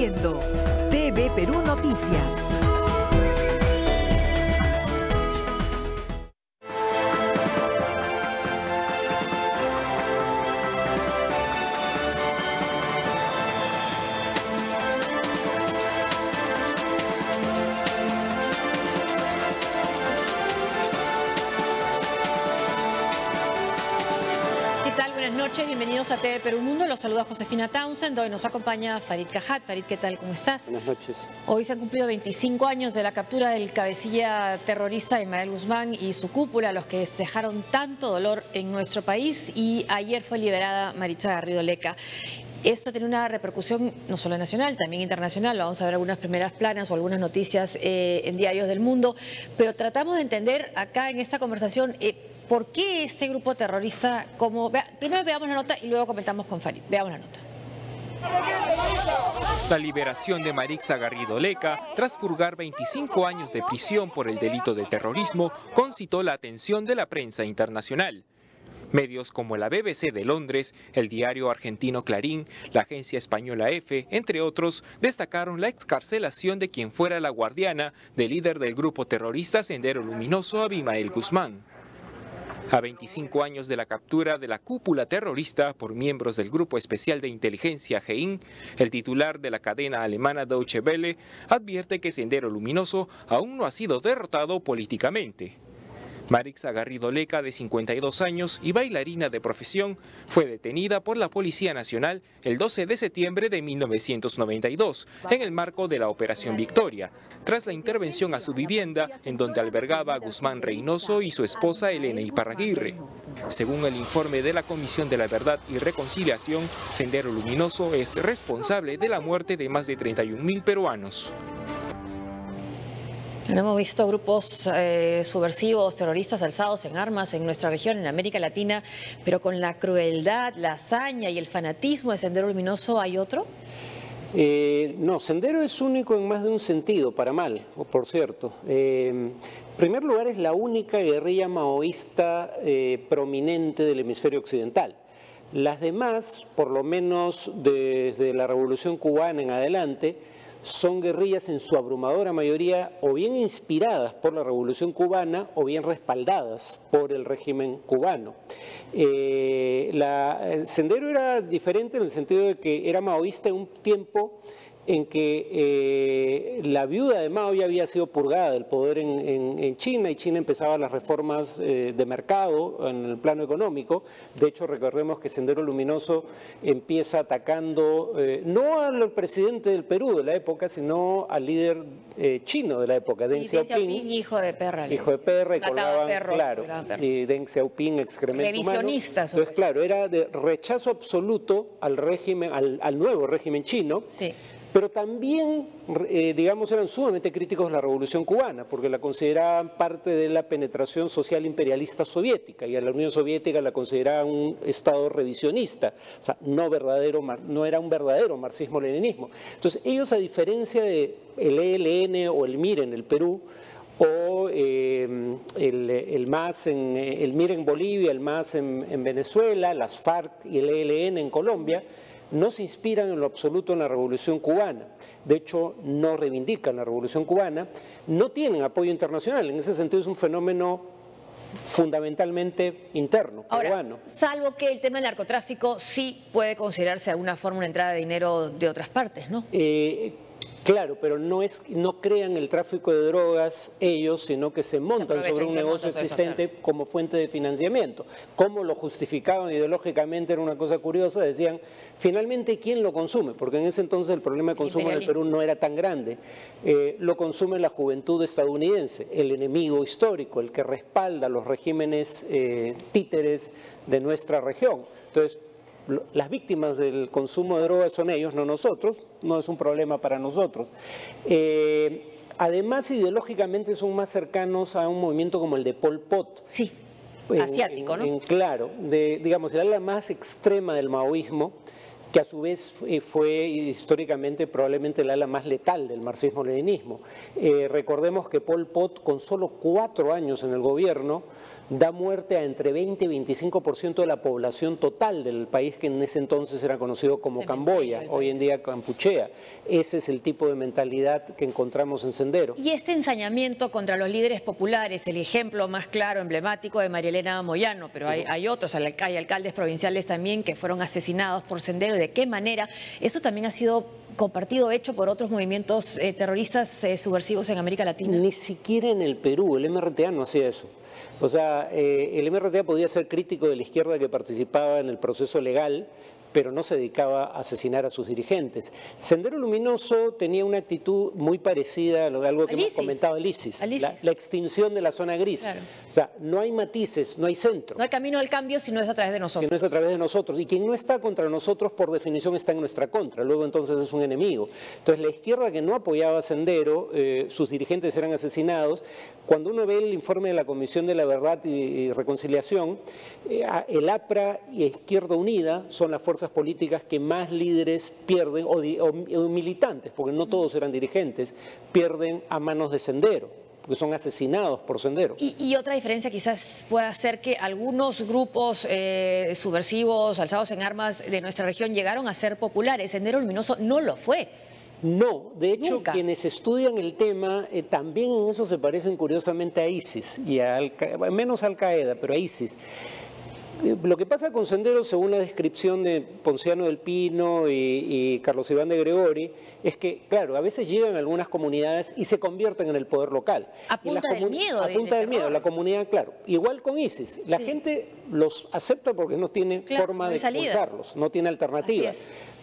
viendo TV Perú Noticias. Buenas noches, bienvenidos a TV Perú Mundo. Los saluda Josefina Townsend. Hoy nos acompaña Farid Cajat. Farid, ¿qué tal? ¿Cómo estás? Buenas noches. Hoy se han cumplido 25 años de la captura del cabecilla terrorista Ismael Guzmán y su cúpula, los que dejaron tanto dolor en nuestro país, y ayer fue liberada Maritza Garrido Leca. Esto tiene una repercusión no solo nacional, también internacional. Vamos a ver algunas primeras planas o algunas noticias en diarios del mundo, pero tratamos de entender acá en esta conversación por qué este grupo terrorista, primero veamos la nota y luego comentamos con Farid. Veamos la nota. La liberación de Maritza Garrido Leca, tras purgar 25 años de prisión por el delito de terrorismo, concitó la atención de la prensa internacional. Medios como la BBC de Londres, el diario argentino Clarín, la agencia española EFE, entre otros, destacaron la excarcelación de quien fuera la guardiana del líder del grupo terrorista Sendero Luminoso, Abimael Guzmán. A 25 años de la captura de la cúpula terrorista por miembros del Grupo Especial de Inteligencia GEIN, el titular de la cadena alemana Deutsche Welle advierte que Sendero Luminoso aún no ha sido derrotado políticamente. Maritza Garrido Leca, de 52 años y bailarina de profesión, fue detenida por la Policía Nacional el 12 de septiembre de 1992 en el marco de la Operación Victoria, tras la intervención a su vivienda en donde albergaba a Guzmán Reynoso y su esposa Elena Iparraguirre. Según el informe de la Comisión de la Verdad y Reconciliación, Sendero Luminoso es responsable de la muerte de más de 31.000 peruanos. Hemos visto grupos subversivos, terroristas alzados en armas en nuestra región, en América Latina, pero con la crueldad, la hazaña y el fanatismo de Sendero Luminoso, ¿hay otro? No, Sendero es único en más de un sentido, para mal, por cierto. En primer lugar, es la única guerrilla maoísta prominente del hemisferio occidental. Las demás, por lo menos desde la Revolución Cubana en adelante, son guerrillas en su abrumadora mayoría o bien inspiradas por la Revolución Cubana o bien respaldadas por el régimen cubano. Sendero era diferente en el sentido de que era maoísta en un tiempo en que la viuda de Mao ya había sido purgada del poder en China, y China empezaba las reformas de mercado en el plano económico. De hecho, recordemos que Sendero Luminoso empieza atacando no al presidente del Perú de la época, sino al líder chino de la época, Deng Xiaoping, hijo de perra. Hijo de perra, y colgaban perros, claro, y Deng Xiaoping, excremento humano. Revisionistas. Entonces, claro, era de rechazo absoluto al régimen, al nuevo régimen chino. Sí. Pero también, digamos, eran sumamente críticos de la Revolución Cubana, porque la consideraban parte de la penetración social imperialista soviética, y a la Unión Soviética la consideraban un Estado revisionista, o sea, no era un verdadero marxismo-leninismo. Entonces, ellos, a diferencia del ELN o el MIR en el Perú, o el MAS el MIR en Bolivia, el MAS en Venezuela, las FARC y el ELN en Colombia, no se inspiran en lo absoluto en la Revolución Cubana. De hecho, no reivindican la Revolución Cubana, no tienen apoyo internacional. En ese sentido es un fenómeno fundamentalmente interno, peruano. Ahora, salvo que el tema del narcotráfico sí puede considerarse de alguna forma una entrada de dinero de otras partes, ¿no? Claro, pero no crean el tráfico de drogas ellos, sino que se montan sobre un negocio existente como fuente de financiamiento. ¿Cómo lo justificaban ideológicamente? Era una cosa curiosa. Decían, finalmente, ¿quién lo consume? Porque en ese entonces el problema de consumo en el Perú no era tan grande. Lo consume la juventud estadounidense, el enemigo histórico, el que respalda los regímenes títeres de nuestra región. Entonces, las víctimas del consumo de drogas son ellos, no nosotros. No es un problema para nosotros. Además, ideológicamente son más cercanos a un movimiento como el de Pol Pot. Sí, asiático, ¿no? Claro, digamos, el ala más extrema del maoísmo, que a su vez fue históricamente probablemente el ala más letal del marxismo-leninismo. Recordemos que Pol Pot, con solo 4 años en el gobierno, da muerte a entre 20 y 25% de la población total del país, que en ese entonces era conocido como Camboya, hoy en día Kampuchea. Ese es el tipo de mentalidad que encontramos en Sendero. Y este ensañamiento contra los líderes populares, el ejemplo más claro, emblemático de María Elena Moyano, pero hay otros, hay alcaldes provinciales también que fueron asesinados por Sendero. ¿De qué manera? Eso también ha sido compartido, hecho por otros movimientos terroristas subversivos en América Latina. Ni siquiera en el Perú, el MRTA no hacía eso. O sea, el MRTA podía ser crítico de la izquierda que participaba en el proceso legal, pero no se dedicaba a asesinar a sus dirigentes. Sendero Luminoso tenía una actitud muy parecida a algo que hemos comentado, el ISIS, la extinción de la zona gris. Claro. O sea, no hay matices, no hay centro. No hay camino al cambio si no es a través de nosotros. Si no es a través de nosotros. Y quien no está contra nosotros, por definición, está en nuestra contra. Luego, entonces, es un enemigo. Entonces, la izquierda que no apoyaba a Sendero, sus dirigentes eran asesinados. Cuando uno ve el informe de la Comisión de la Verdad y Reconciliación, el APRA y Izquierda Unida son las fuerzas políticas que más líderes pierden, o militantes, porque no todos eran dirigentes, pierden a manos de Sendero, porque son asesinados por Sendero. Y otra diferencia quizás pueda ser que algunos grupos subversivos, alzados en armas de nuestra región llegaron a ser populares. Sendero Luminoso no lo fue. No, de hecho, Nunca. Quienes estudian el tema también en eso se parecen curiosamente a ISIS, y menos a Al-Qaeda, pero a ISIS. Lo que pasa con Sendero, según la descripción de Ponciano del Pino y Carlos Iván de Gregori, es que, claro, a veces llegan a algunas comunidades y se convierten en el poder local. A punta del miedo. A punta del miedo, la comunidad, claro. Igual con ISIS. La gente los acepta porque no tiene forma de expulsarlos, no tiene alternativa.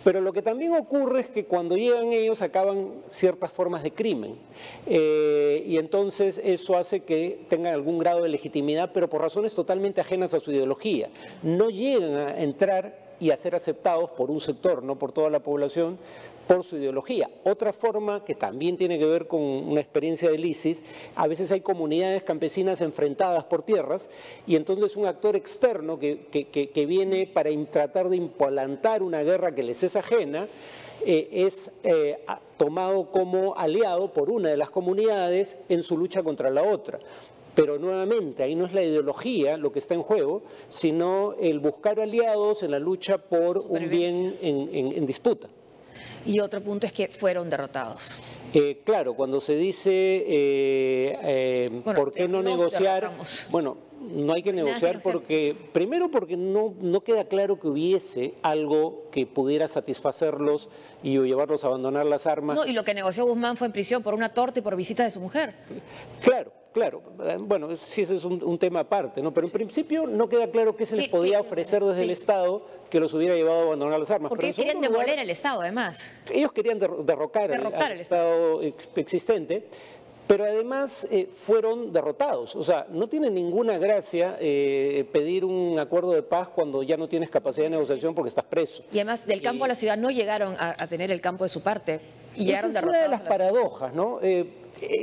Pero lo que también ocurre es que cuando llegan ellos acaban ciertas formas de crimen. Y entonces eso hace que tengan algún grado de legitimidad, pero por razones totalmente ajenas a su ideología. No llegan a entrar y a ser aceptados por un sector, no por toda la población, por su ideología. Otra forma que también tiene que ver con una experiencia del ISIS, a veces hay comunidades campesinas enfrentadas por tierras y entonces un actor externo que viene para tratar de implantar una guerra que les es ajena, es tomado como aliado por una de las comunidades en su lucha contra la otra. Pero nuevamente, ahí no es la ideología lo que está en juego, sino el buscar aliados en la lucha por un bien en disputa. Y otro punto es que fueron derrotados. Claro, cuando se dice ¿por qué no negociar? Bueno, no hay que negociar porque, primero porque no queda claro que hubiese algo que pudiera satisfacerlos y llevarlos a abandonar las armas. No, y lo que negoció Guzmán fue en prisión por una torta y por visita de su mujer. Claro. Claro, bueno, sí, ese es un tema aparte, ¿no? Pero en principio no queda claro qué se les podía ofrecer desde el Estado que los hubiera llevado a abandonar las armas. Porque ellos querían demoler el Estado, además. Ellos querían derrocar el Estado existente, pero además fueron derrotados. O sea, no tiene ninguna gracia pedir un acuerdo de paz cuando ya no tienes capacidad de negociación porque estás preso. Y además, del campo a la ciudad no llegaron a tener el campo de su parte. Y llegaron esa es una de las paradojas, ¿no?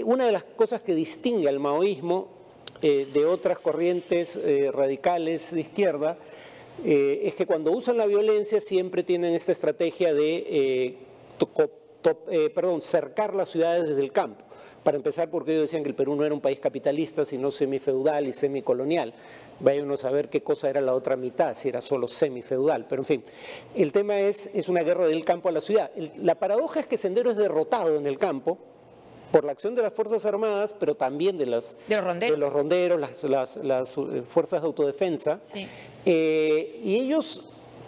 Una de las cosas que distingue al maoísmo de otras corrientes radicales de izquierda es que cuando usan la violencia siempre tienen esta estrategia de cercar las ciudades desde el campo. Para empezar, porque ellos decían que el Perú no era un país capitalista, sino semifeudal y semicolonial. Vayan a saber qué cosa era la otra mitad, si era solo semifeudal. Pero en fin, el tema es una guerra del campo a la ciudad. La paradoja es que Sendero es derrotado en el campo por la acción de las Fuerzas Armadas, pero también de los ronderos, las fuerzas de autodefensa. Sí. Y ellos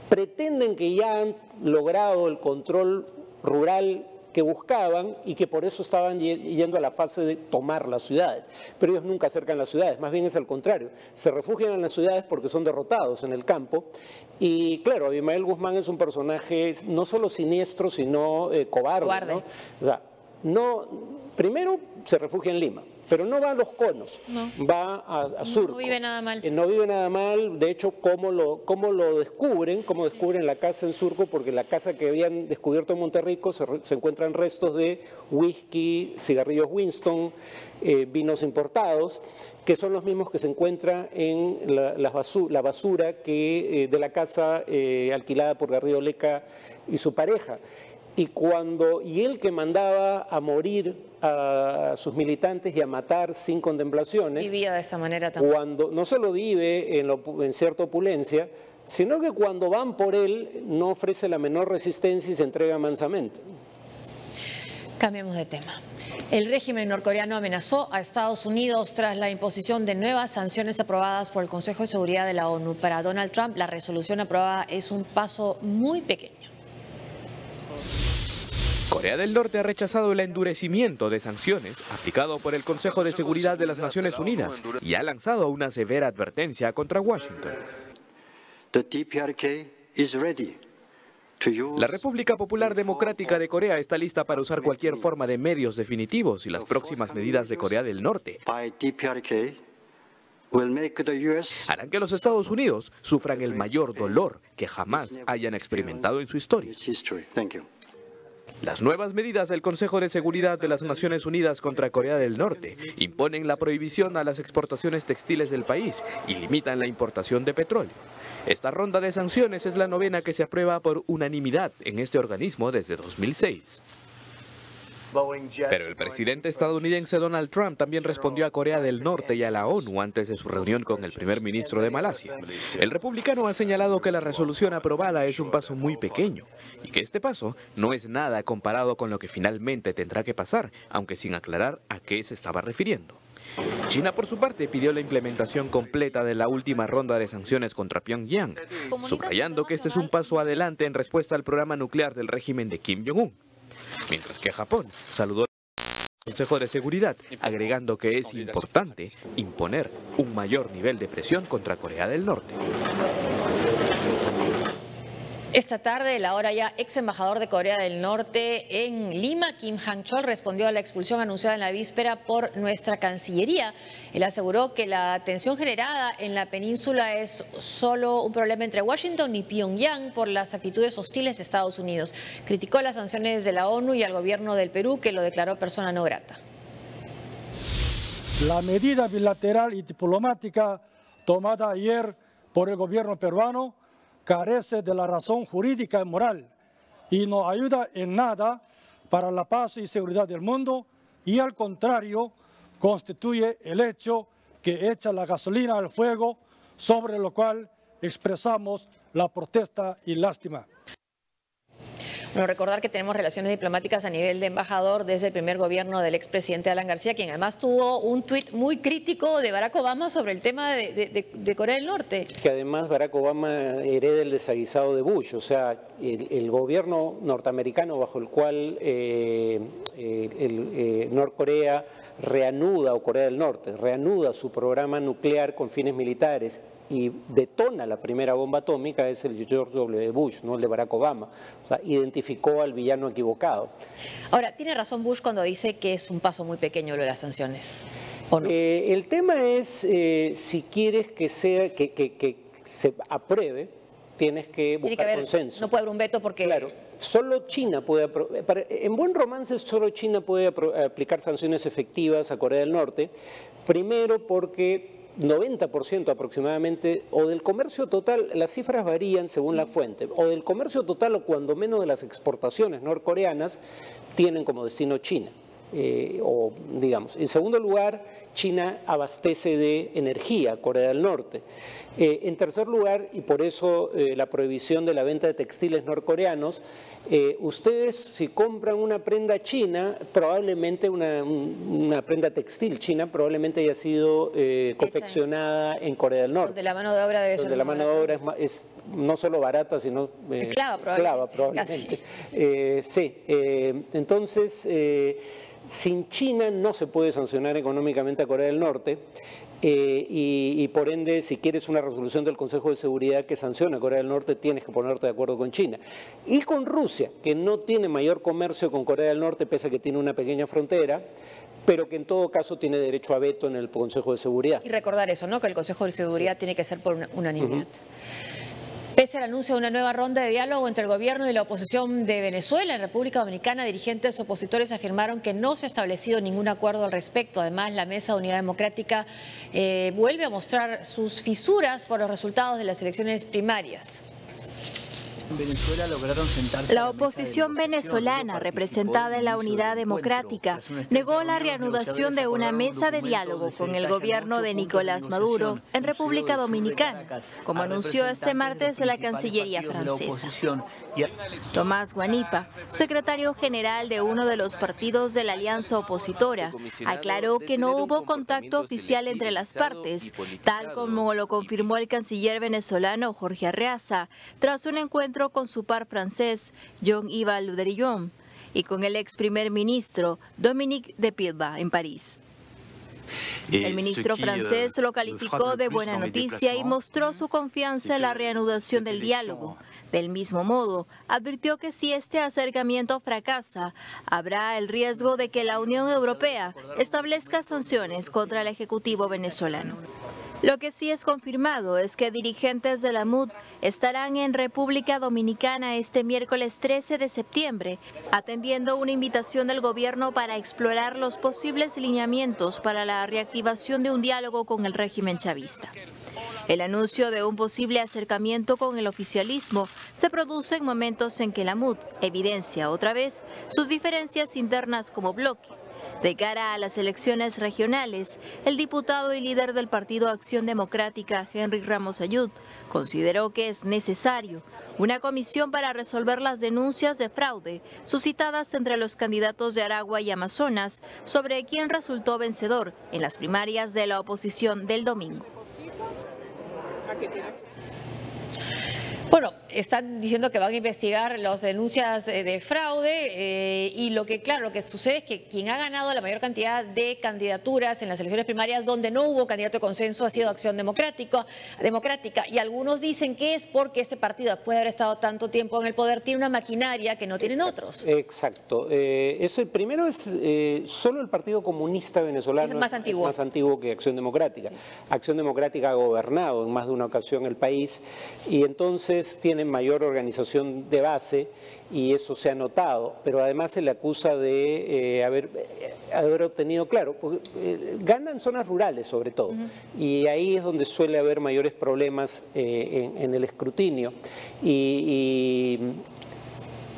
pretenden que ya han logrado el control rural que buscaban y que por eso estaban yendo a la fase de tomar las ciudades. Pero ellos nunca acercan las ciudades, más bien es al contrario. Se refugian en las ciudades porque son derrotados en el campo. Y claro, Abimael Guzmán es un personaje no solo siniestro, sino cobarde. ¿No? O sea, primero se refugia en Lima, pero no va a Los Conos, va a Surco. No vive nada mal. No vive nada mal, de hecho, ¿cómo lo descubren? ¿Cómo descubren la casa en Surco? Porque la casa que habían descubierto en Monterrico se encuentran restos de whisky, cigarrillos Winston, vinos importados, que son los mismos que se encuentran en la basura de la casa alquilada por Garrido Leca y su pareja. y él que mandaba a morir a sus militantes y a matar sin contemplaciones. Vivía de esta manera también. Cuando no solo vive en cierta opulencia, sino que cuando van por él no ofrece la menor resistencia y se entrega mansamente. Cambiemos de tema. El régimen norcoreano amenazó a Estados Unidos tras la imposición de nuevas sanciones aprobadas por el Consejo de Seguridad de la ONU. Para Donald Trump, la resolución aprobada es un paso muy pequeño. Corea del Norte ha rechazado el endurecimiento de sanciones aplicado por el Consejo de Seguridad de las Naciones Unidas y ha lanzado una severa advertencia contra Washington. La República Popular Democrática de Corea está lista para usar cualquier forma de medios definitivos y las próximas medidas de Corea del Norte harán que los Estados Unidos sufran el mayor dolor que jamás hayan experimentado en su historia. Las nuevas medidas del Consejo de Seguridad de las Naciones Unidas contra Corea del Norte imponen la prohibición a las exportaciones textiles del país y limitan la importación de petróleo. Esta ronda de sanciones es la novena que se aprueba por unanimidad en este organismo desde 2006. Pero el presidente estadounidense Donald Trump también respondió a Corea del Norte y a la ONU antes de su reunión con el primer ministro de Malasia. El republicano ha señalado que la resolución aprobada es un paso muy pequeño y que este paso no es nada comparado con lo que finalmente tendrá que pasar, aunque sin aclarar a qué se estaba refiriendo. China, por su parte, pidió la implementación completa de la última ronda de sanciones contra Pyongyang, subrayando que este es un paso adelante en respuesta al programa nuclear del régimen de Kim Jong-un. Mientras que Japón saludó al Consejo de Seguridad, agregando que es importante imponer un mayor nivel de presión contra Corea del Norte. Esta tarde, el ahora ya ex embajador de Corea del Norte en Lima, Kim Hang-chol, respondió a la expulsión anunciada en la víspera por nuestra Cancillería. Él aseguró que la tensión generada en la península es solo un problema entre Washington y Pyongyang por las actitudes hostiles de Estados Unidos. Criticó las sanciones de la ONU y al gobierno del Perú, que lo declaró persona no grata. La medida bilateral y diplomática tomada ayer por el gobierno peruano carece de la razón jurídica y moral y no ayuda en nada para la paz y seguridad del mundo y al contrario constituye el hecho que echa la gasolina al fuego sobre lo cual expresamos la protesta y lástima. Bueno, recordar que tenemos relaciones diplomáticas a nivel de embajador desde el primer gobierno del expresidente Alan García, quien además tuvo un tuit muy crítico de Barack Obama sobre el tema de Corea del Norte. Que además Barack Obama hereda el desaguisado de Bush, o sea, el gobierno norteamericano bajo el cual Norcorea reanuda, o Corea del Norte, reanuda su programa nuclear con fines militares y detona la primera bomba atómica es el de George W. Bush, no el de Barack Obama. O sea, identificó al villano equivocado. Ahora, ¿tiene razón Bush cuando dice que es un paso muy pequeño lo de las sanciones? ¿O no? El tema es, si quieres que se apruebe, tienes que buscar consenso. No puede haber un veto porque... Claro, solo China puede... En buen romance, solo China puede aplicar sanciones efectivas a Corea del Norte. Primero porque 90% aproximadamente, o del comercio total, las cifras varían según la fuente, o del comercio total o cuando menos de las exportaciones norcoreanas tienen como destino China. O digamos, en segundo lugar, China abastece de energía a Corea del Norte. En tercer lugar, y por eso la prohibición de la venta de textiles norcoreanos, ustedes si compran una prenda china, probablemente una prenda textil china, probablemente haya sido confeccionada en Corea del Norte. Donde la mano de obra debe ser la mano de obra es no solo barata, sino esclava probablemente. Entonces, sin China no se puede sancionar económicamente a Corea del Norte y por ende, si quieres una resolución del Consejo de Seguridad que sancione a Corea del Norte, tienes que ponerte de acuerdo con China. Y con Rusia, que no tiene mayor comercio con Corea del Norte, pese a que tiene una pequeña frontera, pero que en todo caso tiene derecho a veto en el Consejo de Seguridad. Y recordar eso, ¿no? Que el Consejo de Seguridad tiene que ser por unanimidad. Pese al anuncio de una nueva ronda de diálogo entre el gobierno y la oposición de Venezuela, en República Dominicana, dirigentes opositores afirmaron que no se ha establecido ningún acuerdo al respecto. Además, la Mesa de Unidad Democrática vuelve a mostrar sus fisuras por los resultados de las elecciones primarias. La oposición venezolana, representada en la Unidad Democrática, negó la reanudación de una mesa de diálogo con el gobierno de Nicolás Maduro en República Dominicana, como anunció este martes la Cancillería francesa. Tomás Guanipa, secretario general de uno de los partidos de la alianza opositora, aclaró que no hubo contacto oficial entre las partes, tal como lo confirmó el canciller venezolano Jorge Arreaza, tras un encuentro con su par francés, Jean-Yves Le Drian, y con el ex primer ministro Dominique de Villepin en París. El ministro francés lo calificó de buena noticia y mostró su confianza en la reanudación del diálogo. Del mismo modo, advirtió que si este acercamiento fracasa, habrá el riesgo de que la Unión Europea establezca sanciones contra el Ejecutivo venezolano. Lo que sí es confirmado es que dirigentes de la MUD estarán en República Dominicana este miércoles 13 de septiembre, atendiendo una invitación del gobierno para explorar los posibles lineamientos para la reactivación de un diálogo con el régimen chavista. El anuncio de un posible acercamiento con el oficialismo se produce en momentos en que la MUD evidencia otra vez sus diferencias internas como bloque. De cara a las elecciones regionales, el diputado y líder del Partido Acción Democrática, Henry Ramos Ayud, consideró que es necesario una comisión para resolver las denuncias de fraude suscitadas entre los candidatos de Aragua y Amazonas sobre quién resultó vencedor en las primarias de la oposición del domingo. Bueno, están diciendo que van a investigar las denuncias de fraude y lo que sucede es que quien ha ganado la mayor cantidad de candidaturas en las elecciones primarias donde no hubo candidato de consenso ha sido Acción Democrática y algunos dicen que es porque este partido, después de haber estado tanto tiempo en el poder, tiene una maquinaria que no tienen otros. Exacto. El primero es solo el Partido Comunista Venezolano es más antiguo que Acción Democrática. Sí. Acción Democrática ha gobernado en más de una ocasión el país y entonces tienen mayor organización de base y eso se ha notado, pero además se le acusa de haber obtenido, ganan zonas rurales sobre todo, y ahí es donde suele haber mayores problemas en el escrutinio. Y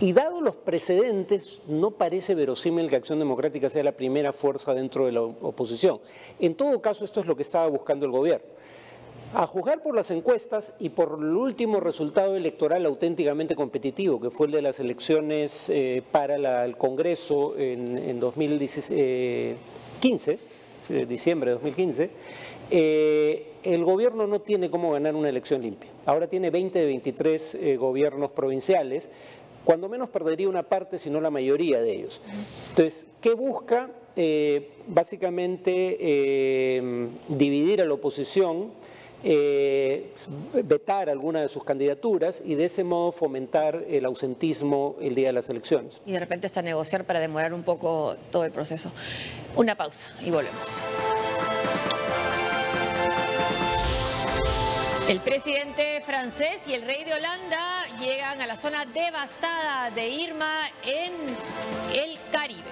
dado los precedentes, no parece verosímil que Acción Democrática sea la primera fuerza dentro de la oposición. En todo caso, esto es lo que estaba buscando el gobierno. A juzgar por las encuestas y por el último resultado electoral auténticamente competitivo, que fue el de las elecciones para el Congreso en 2015, diciembre de 2015, el gobierno no tiene cómo ganar una elección limpia. Ahora tiene 20 de 23 gobiernos provinciales, cuando menos perdería una parte, si no la mayoría de ellos. Entonces, ¿qué busca? Básicamente dividir a la oposición, vetar alguna de sus candidaturas y de ese modo fomentar el ausentismo el día de las elecciones. Y de repente hasta negociar para demorar un poco todo el proceso. Una pausa y volvemos. El presidente francés y el rey de Holanda llegan a la zona devastada de Irma en el Caribe.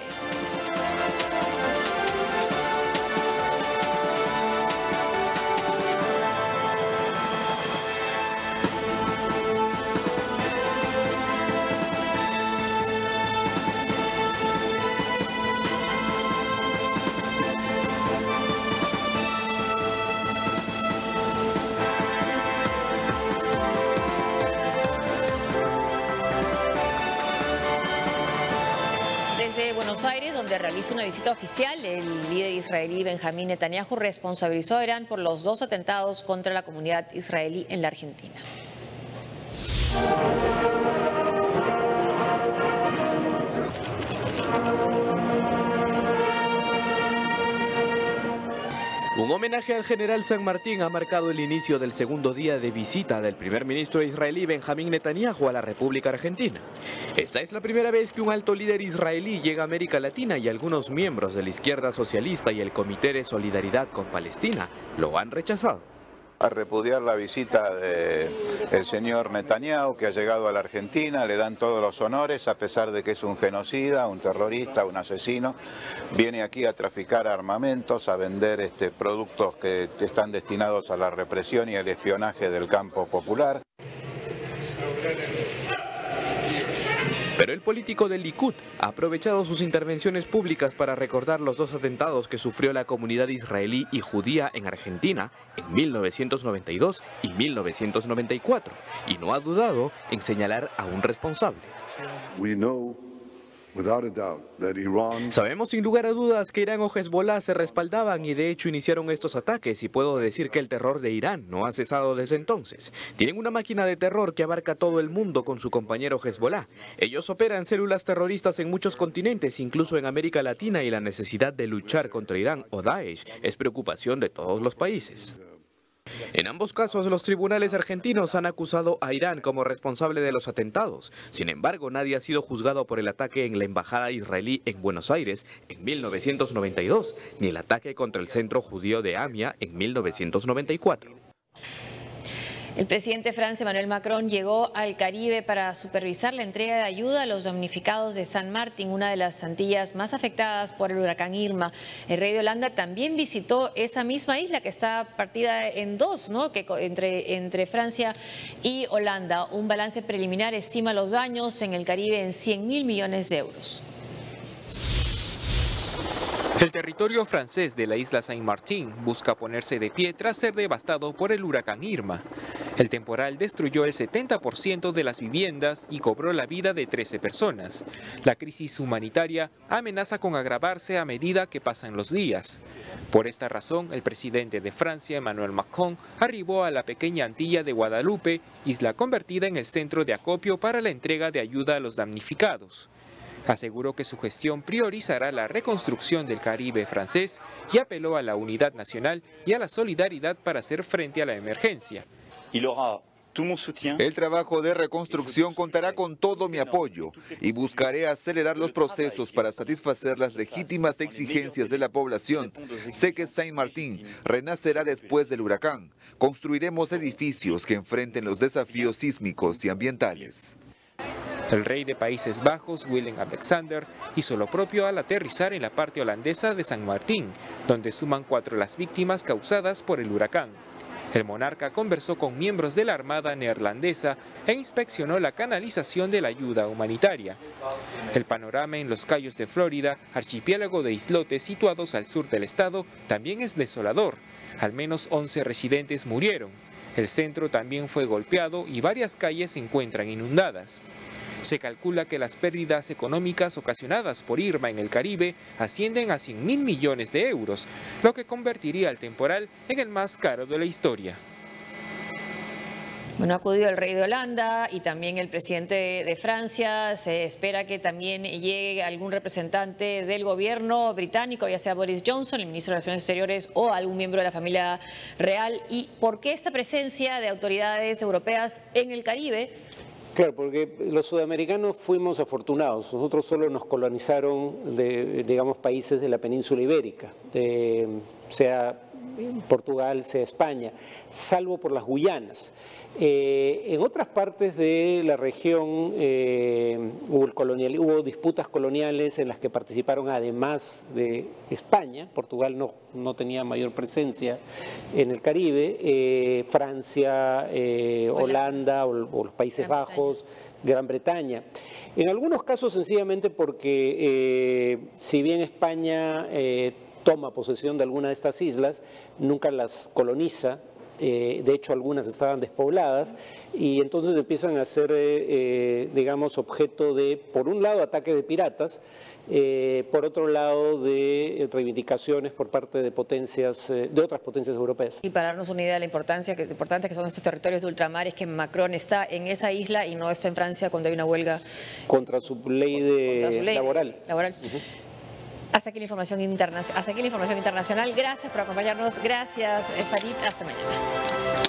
Buenos Aires, donde realiza una visita oficial, el líder israelí Benjamín Netanyahu responsabilizó a Irán por los 2 atentados contra la comunidad israelí en la Argentina. Un homenaje al general San Martín ha marcado el inicio del segundo día de visita del primer ministro israelí Benjamín Netanyahu a la República Argentina. Esta es la primera vez que un alto líder israelí llega a América Latina y algunos miembros de la izquierda socialista y el Comité de Solidaridad con Palestina lo han rechazado. A repudiar la visita del señor Netanyahu, que ha llegado a la Argentina, le dan todos los honores a pesar de que es un genocida, un terrorista, un asesino. Viene aquí a traficar armamentos, a vender productos que están destinados a la represión y al espionaje del campo popular. Pero el político del Likud ha aprovechado sus intervenciones públicas para recordar los 2 atentados que sufrió la comunidad israelí y judía en Argentina en 1992 y 1994, y no ha dudado en señalar a un responsable. Sabemos sin lugar a dudas que Irán o Hezbollah se respaldaban y de hecho iniciaron estos ataques, y puedo decir que el terror de Irán no ha cesado desde entonces. Tienen una máquina de terror que abarca todo el mundo con su compañero Hezbollah. Ellos operan células terroristas en muchos continentes, incluso en América Latina, y la necesidad de luchar contra Irán o Daesh es preocupación de todos los países. En ambos casos, los tribunales argentinos han acusado a Irán como responsable de los atentados. Sin embargo, nadie ha sido juzgado por el ataque en la embajada israelí en Buenos Aires en 1992, ni el ataque contra el centro judío de Amia en 1994. El presidente de Francia, Emmanuel Macron, llegó al Caribe para supervisar la entrega de ayuda a los damnificados de San Martín, una de las Antillas más afectadas por el huracán Irma. El rey de Holanda también visitó esa misma isla que está partida en 2, ¿no? entre Francia y Holanda. Un balance preliminar estima los daños en el Caribe en 100.000 millones de euros. El territorio francés de la isla Saint-Martin busca ponerse de pie tras ser devastado por el huracán Irma. El temporal destruyó el 70% de las viviendas y cobró la vida de 13 personas. La crisis humanitaria amenaza con agravarse a medida que pasan los días. Por esta razón, el presidente de Francia, Emmanuel Macron, arribó a la pequeña Antilla de Guadalupe, isla convertida en el centro de acopio para la entrega de ayuda a los damnificados. Aseguró que su gestión priorizará la reconstrucción del Caribe francés y apeló a la unidad nacional y a la solidaridad para hacer frente a la emergencia. El trabajo de reconstrucción contará con todo mi apoyo y buscaré acelerar los procesos para satisfacer las legítimas exigencias de la población. Sé que Saint-Martin renacerá después del huracán. Construiremos edificios que enfrenten los desafíos sísmicos y ambientales. El rey de Países Bajos, Willem-Alexander, hizo lo propio al aterrizar en la parte holandesa de San Martín, donde suman 4 las víctimas causadas por el huracán. El monarca conversó con miembros de la Armada neerlandesa e inspeccionó la canalización de la ayuda humanitaria. El panorama en los Cayos de Florida, archipiélago de islotes situados al sur del estado, también es desolador. Al menos 11 residentes murieron. El centro también fue golpeado y varias calles se encuentran inundadas. Se calcula que las pérdidas económicas ocasionadas por Irma en el Caribe ascienden a 100.000 millones de euros, lo que convertiría al temporal en el más caro de la historia. Bueno, ha acudido el rey de Holanda y también el presidente de Francia. Se espera que también llegue algún representante del gobierno británico, ya sea Boris Johnson, el ministro de Relaciones Exteriores, o algún miembro de la familia real. ¿Y por qué esta presencia de autoridades europeas en el Caribe? Claro, porque los sudamericanos fuimos afortunados. Nosotros solo nos colonizaron, digamos, países de la península ibérica, sea Portugal, sea España, salvo por las Guyanas. En otras partes de la región hubo disputas coloniales en las que participaron, además de España. Portugal no tenía mayor presencia en el Caribe. Francia, Holanda o los Países Bajos, Gran Bretaña. En algunos casos sencillamente porque si bien España toma posesión de alguna de estas islas, nunca las coloniza. De hecho, algunas estaban despobladas y entonces empiezan a ser, digamos, objeto de, por un lado, ataque de piratas, por otro lado, de reivindicaciones por parte de potencias, de otras potencias europeas. Y para darnos una idea de la importante que son estos territorios de ultramar, es que Macron está en esa isla y no está en Francia cuando hay una huelga contra su ley laboral. Hasta aquí la información internacional. Gracias por acompañarnos. Gracias, Farid. Hasta mañana.